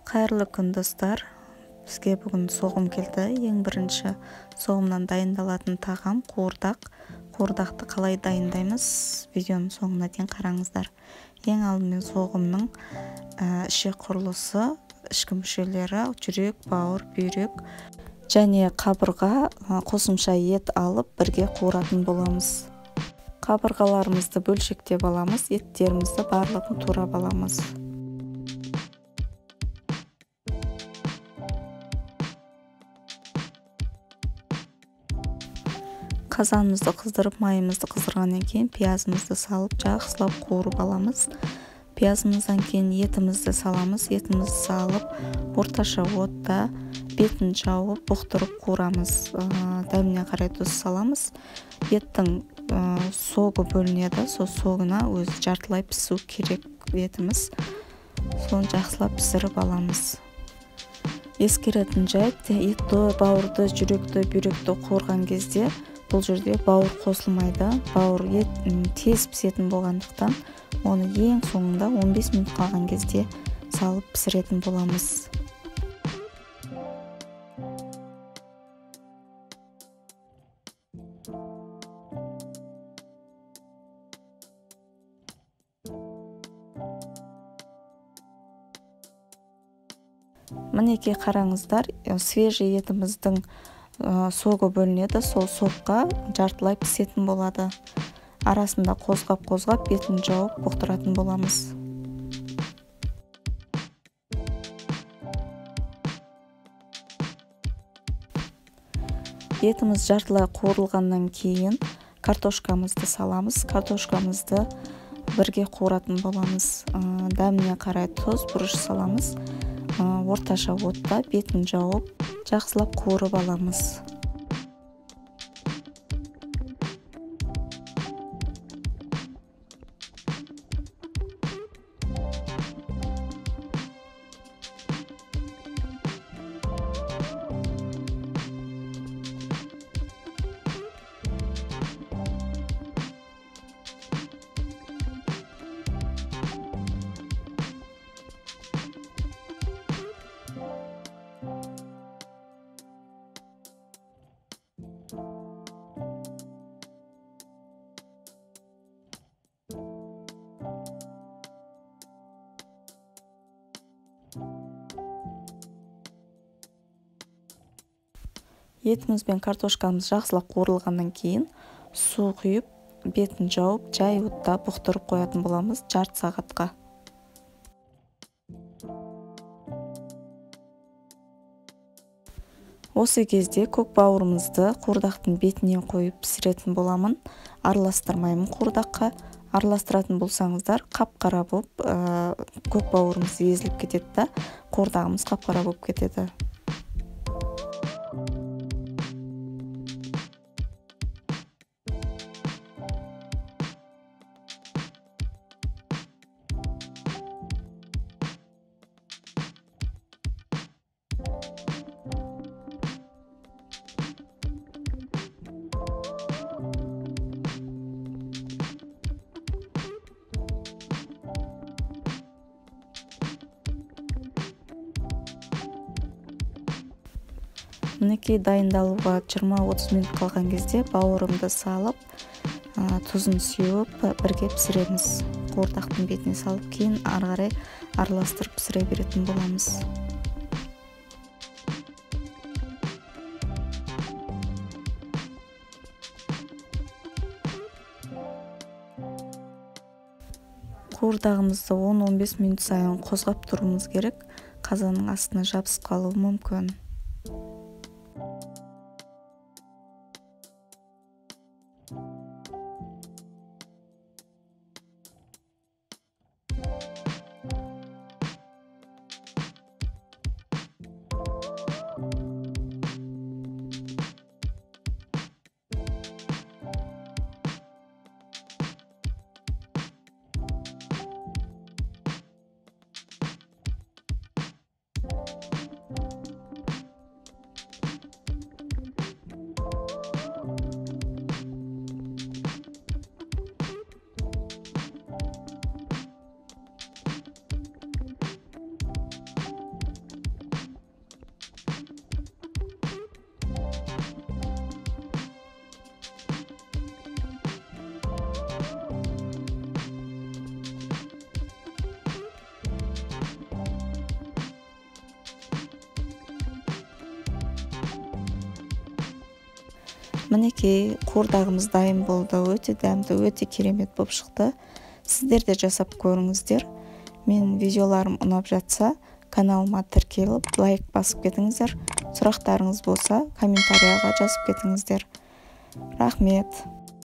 Кайырлы күн достар. Бізге бүгін соғым келді. Ең бірінші соғымнан дайындалатын тағам қуырдақ. Қуырдақты қалай дайындаймыз? Видеоның соңына дейін қараңыздар. Ең алдымен соғымның ішек құрылысы, ішкі мүшелері, жүрек, бауыр, бүйрек және қабырға қосымша ет алып бірге қуыратын боламыз. Қабырғаларымызды бөлшектеп аламыз, еттерімізді барлығын турап аламыз. Қазанымызды қыздырып, майымызды қыздырғаннан кейін пиязымызды салып, жақсылап қуырып аламыз. Пиязымыздан кейін етімізді саламыз. Етімізді салып, орташа отта бетін жауып, бұқтырып қуырамыз. Дәміне қарай тұз саламыз. Еттің соғы бөлінеді. Сол соғына өзі жартылай пісу керек етіміз. Соны жақсылап пісіріп аламыз. Ескеретін жайт, етті, бауырды, жүректі, бүйректі қуырған кезде бұл жерде бауыр қосылмайды. Бауыр ет тез пісетін болғандықтан, оны ең соңында 15 минут қалған кезде салып пісіретін боламыз. Мінекей қараңыздар, свежий етіміздің соғы бөлінеді. Сол соққа жартылай пісетін болады. Арасында қозғап, бетін жауып бұқтыратын боламыз. Етіміз жартылай қуырылғаннан кейін картошкамызды саламыз. Картошкамызды бірге қуыратын боламыз. Дәміне қарай тұз, бұрыш саламыз. Орташа отта бетін жауып, жақсылап қуырып аламыз. Етіміз бен картошкамыз жақсылап қуырылғаннан кейін су құйып, бетін жауып, жай отта бұқтырып қоятын боламыз жарты сағатқа. Осы кезде көк бауырымызды қуырдақтың бетіне қойып пісіретін боламын. Араластырмаймын қуырдаққа. Араластыратын болсаңыздар, қап-қара болып, көк бауырымыз езіліп кетеді да, қуырдағымыз қап-қара болып кетеді. Мінекей дайындалуға 20-30 минут қалған кезде бауырымды салып, тұзын сеуіп, бірге пісіреміз. Қуырдақтың бетіне салып, кейін ары қарай араластырып пісіре беретін боламыз. Қуырдағымызды 10-15 минут сайын қозғап тұруымыз керек. Қазанның астына жабысып қалуы мүмкін. Мінекей қуырдағымыз дайын болды. Өте дәмді, өте керемет болып шықты. Сіздер де жасап көріңіздер. Мен видеоларым ұнап жатса, каналыма тіркеліп, лайк басып кетіңіздер. Сұрақтарыңыз болса, комментарияға жазып кетіңіздер. Рахмет.